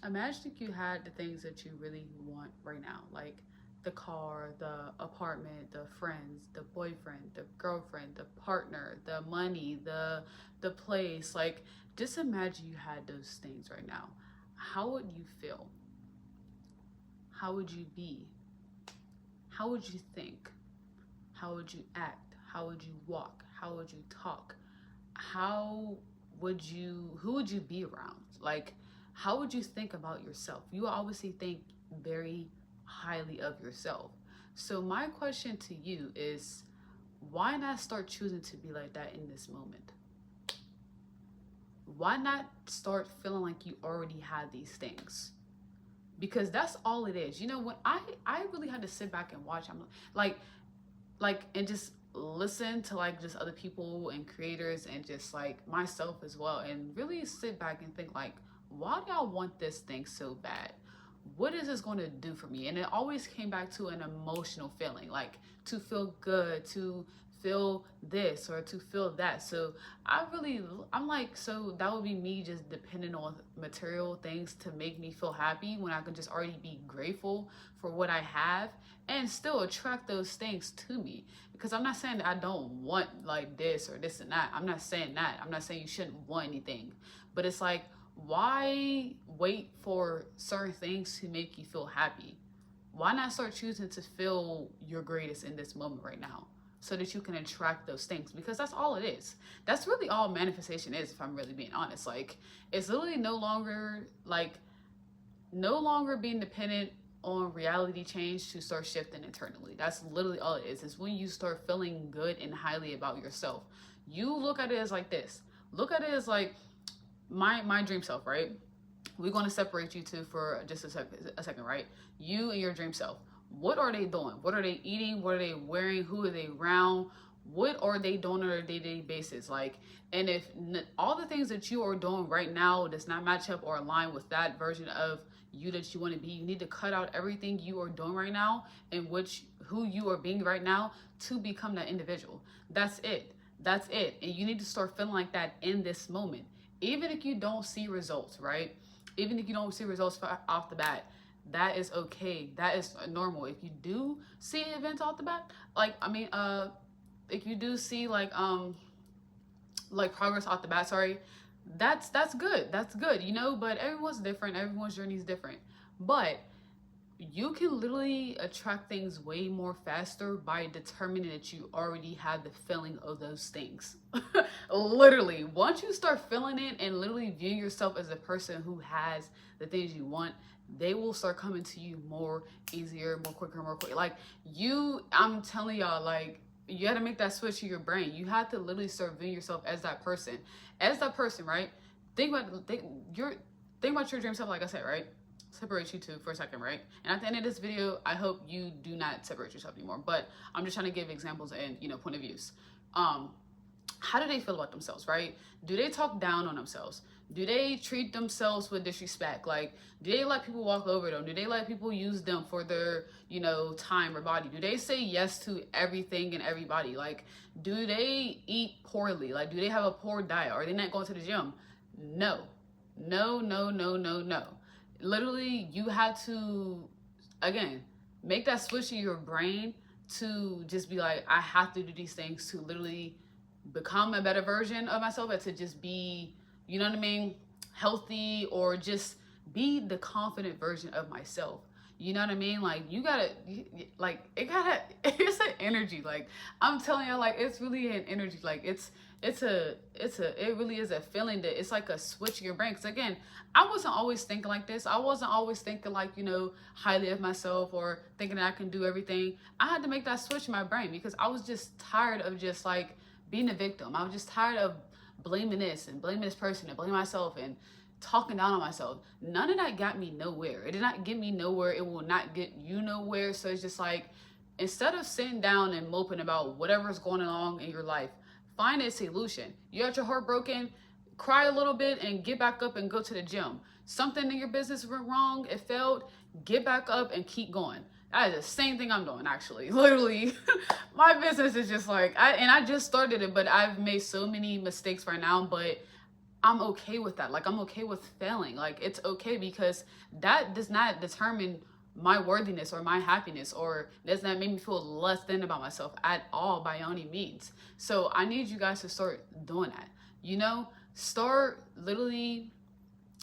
Imagine if you had the things that you really want right now, like the car, the apartment, the friends, the boyfriend, the girlfriend, the partner, the money, the place. Like, just imagine you had those things right now. How would you feel? How would you be? How would you think? How would you act? How would you walk? How would you talk? How who would you be around? Like, how would you think about yourself? You obviously think very highly of yourself. So my question to you is, why not start choosing to be like that in this moment? Why not start feeling like you already had these things? Because that's all it is. You know, when I really had to sit back and watch, I'm like and just listen to like just other people and creators and just like myself as well, and really sit back and think like, why do I want this thing so bad? What is this going to do for me? And it always came back to an emotional feeling, like to feel good, to feel this or to feel that. So I'm like, so that would be me just depending on material things to make me feel happy when I can just already be grateful for what I have and still attract those things to me. Because I'm not saying that I don't want like this or this and that. I'm not saying that. I'm not saying you shouldn't want anything. But it's like, why wait for certain things to make you feel happy? Why not start choosing to feel your greatest in this moment right now so that you can attract those things? Because that's all it is. That's really all manifestation is, if I'm really being honest. Like, it's literally no longer being dependent on reality change to start shifting internally. That's literally all it is when you start feeling good and highly about yourself. You look at it as like this. Look at it as like my dream self, right? We're going to separate you two for just a second, right? You and your dream self. What are they doing? What are they eating? What are they wearing? Who are they around? What are they doing on a day-to-day basis? Like, and if all the things that you are doing right now does not match up or align with that version of you that you want to be, you need to cut out everything you are doing right now and who you are being right now to become that individual. That's it. That's it. And you need to start feeling like that in this moment. Even if you don't see results, right? Even if you don't see results off the bat, that is okay. That is normal. If you do see events off the bat, if you do see like progress off the bat, sorry, that's good. That's good, you know, but everyone's different. Everyone's journey is different. But you can literally attract things way more faster by determining that you already have the feeling of those things. Literally, once you start feeling it and literally view yourself as a person who has the things you want, they will start coming to you more easier, more quicker, more quick. Like I'm telling y'all, like, you got to make that switch in your brain. You have to literally start viewing yourself as that person, right? Think about your dream self, like I said, right? Separate you two for a second, right? And at the end of this video, I hope you do not separate yourself anymore, but I'm just trying to give examples and, you know, point of views. How do they feel about themselves, right? Do they talk down on themselves? Do they treat themselves with disrespect? Like, do they let people walk over them? Do they let people use them for their, you know, time or body? Do they say yes to everything and everybody? Like, do they eat poorly? Like, do they have a poor diet? Are they not going to the gym? No. No, no, no, no, no. Literally, you have to, again, make that switch in your brain to just be like, I have to do these things to literally become a better version of myself and to just be, you know what I mean, healthy, or just be the confident version of myself. You know what I mean? Like, you gotta, like, it's an energy. Like, I'm telling you, like, it's really an energy. Like, it really is a feeling that it's like a switch in your brain. Because again, I wasn't always thinking like this. I wasn't always thinking like, you know, highly of myself or thinking that I can do everything. I had to make that switch in my brain because I was just tired of just like being a victim. I was just tired of blaming this and blaming this person and blaming myself and talking down on myself. None of that got me nowhere. It did not get me nowhere. It will not get you nowhere. So it's just like, instead of sitting down and moping about whatever's going on in your life, find a solution. You got your heart broken, cry a little bit and get back up and go to the gym. Something in your business went wrong, it failed, get back up and keep going. That is the same thing I'm doing, actually. Literally, my business is just like, I just started it, but I've made so many mistakes right now, but I'm okay with that. Like, I'm okay with failing. Like, it's okay, because that does not determine my worthiness or my happiness, or does not make me feel less than about myself at all, by any means. So I need you guys to start doing that. You know, start literally,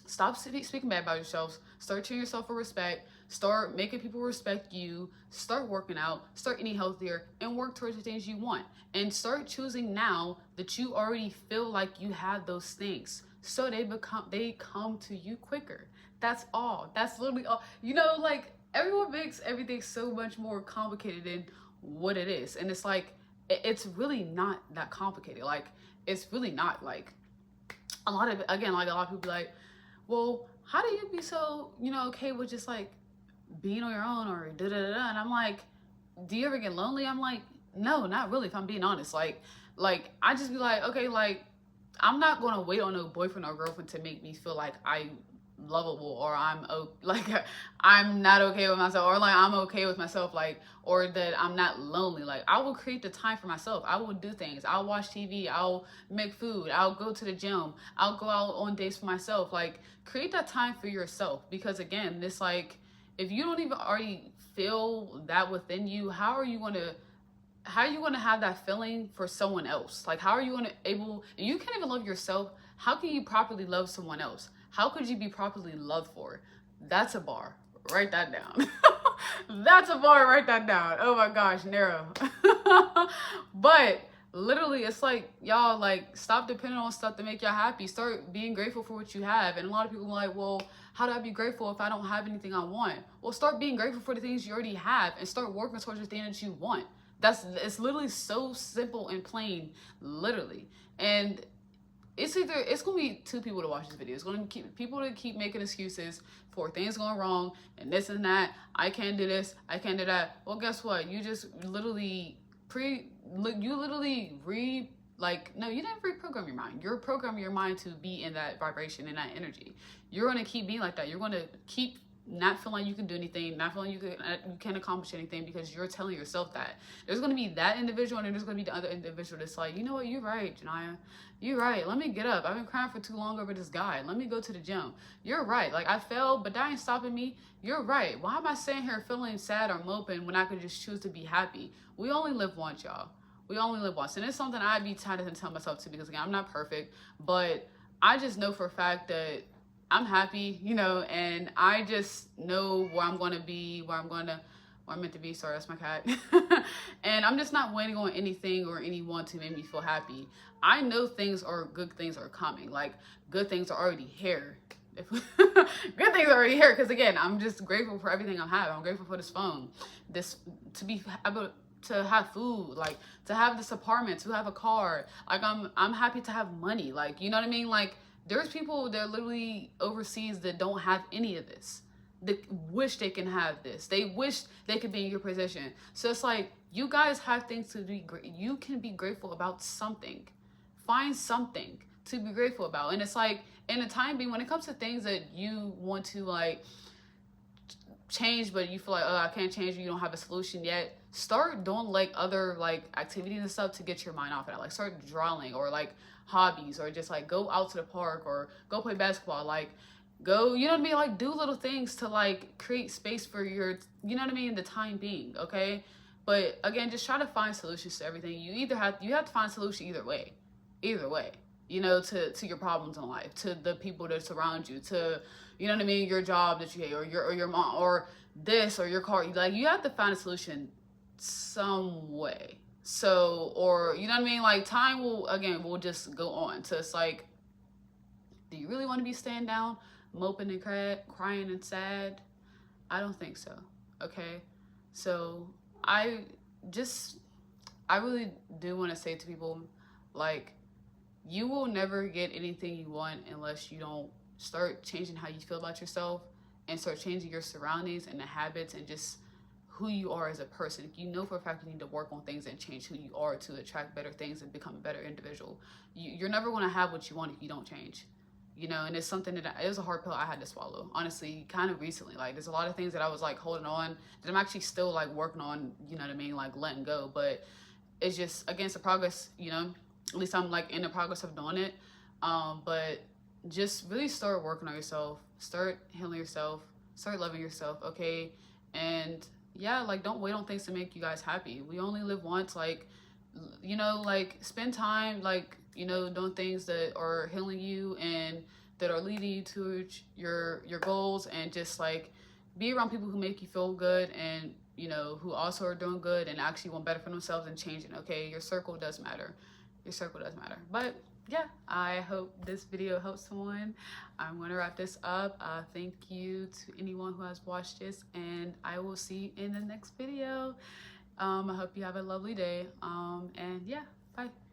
stop speaking bad about yourselves. Start treating yourself with respect. Start making people respect you. Start working out. Start eating healthier, and work towards the things you want. And start choosing now that you already feel like you have those things, so they come to you quicker. That's all. That's literally all. You know, like, everyone makes everything so much more complicated than what it is, and it's like, it's really not that complicated. Like, it's really not. Like, a lot of, again, like, a lot of people be like, well, how do you be so, okay with just like being on your own, or da da da? And I'm like, do you ever get lonely? I'm like, no, not really, if I'm being honest. Like I just be like, okay, like, I'm not gonna wait on no boyfriend or girlfriend to make me feel like I'm lovable, or like, I'm not okay with myself, or like I'm okay with myself, like, or that I'm not lonely. Like, I will create the time for myself. I will do things. I'll watch TV. I'll make food. I'll go to the gym. I'll go out on dates for myself. Like, create that time for yourself, because again, this, like, if you don't even already feel that within you, how are you going to have that feeling for someone else? Like, how are you going to able, you can't even love yourself, how can you properly love someone else? How could you be properly loved for? That's a bar. Write that down. That's a bar. Write that down. Oh my gosh, narrow. But literally, it's like, y'all, like, stop depending on stuff to make y'all happy. Start being grateful for what you have. And a lot of people are like, well, how do I be grateful if I don't have anything I want? Well, start being grateful for the things you already have, and start working towards the thing that you want. It's literally so simple and plain, literally. And it's gonna be two people to watch this video. It's gonna be people to keep making excuses for things going wrong and this and that. I can't do this, I can't do that. Well, guess what? You just literally no, you didn't reprogram your mind. You're programming your mind to be in that vibration and that energy. You're gonna keep being like that. You're gonna keep not feeling like you can do anything, not feeling you can't accomplish anything, because you're telling yourself that. There's going to be that individual, and then there's going to be the other individual that's like, you know what, you're right, Janiyah. You're right. Let me get up. I've been crying for too long over this guy. Let me go to the gym. You're right. Like, I failed, but that ain't stopping me. You're right. Why am I sitting here feeling sad or moping when I could just choose to be happy? We only live once, y'all. We only live once. And it's something I'd be tired of telling myself too, because again, I'm not perfect, but I just know for a fact that I'm happy, and I just know where I'm going to be, where I'm meant to be. Sorry, that's my cat. And I'm just not waiting on anything or anyone to make me feel happy. I know good things are coming. Like, good things are already here. Good things are already here, because again, I'm just grateful for everything I have. I'm grateful for this phone, to be able to have food, like, to have this apartment, to have a car. Like, I'm happy to have money. Like, you know what I mean? Like, there's people that are literally overseas that don't have any of this. They wish they can have this. They wish they could be in your position. So it's like, you guys have things to be you can be grateful about something. Find something to be grateful about. And it's like, in the time being, when it comes to things that you want to, like, change, but you feel like, oh, I can't change, you don't have a solution yet, start doing, like, other, like, activities and stuff to get your mind off of that. Like, start drawing, or like hobbies, or just like go out to the park, or go play basketball, like, go, you know what I mean, like, do little things to, like, create space for your, you know what I mean, the time being. Okay, but again, just try to find solutions to everything. You have to find a solution either way, to your problems in life, to the people that surround you, to, you know what I mean, your job that you hate, or your mom, or this, or your car. Like, you have to find a solution some way. So, or, you know what I mean, like, time will just go on. So it's like, do you really want to be staying down, moping and crying and sad? I don't think so. Okay, so I really do want to say to people, like, you will never get anything you want unless you don't start changing how you feel about yourself, and start changing your surroundings and the habits, and just who you are as a person. You know for a fact you need to work on things and change who you are to attract better things and become a better individual. You're never going to have what you want if you don't change. And it's something that it was a hard pill I had to swallow, honestly, kind of recently. Like, there's a lot of things that I was, like, holding on that I'm actually still, like, working on, you know what I mean, like, letting go. But it's just, against the progress, at least I'm, like, in the progress of doing it. But just really start working on yourself, start healing yourself, start loving yourself, okay? And yeah, like don't wait on things to make you guys happy. We only live once. Like, you know, like spend time, like, you know, doing things that are healing you and that are leading you to your goals, and just like be around people who make you feel good, and you know, who also are doing good and actually want better for themselves and changing. Okay, your circle does matter. Your circle does matter. But yeah, I hope this video helps someone. I'm gonna wrap this up. Thank you to anyone who has watched this, and I will see you in the next video. I hope you have a lovely day. And yeah, bye.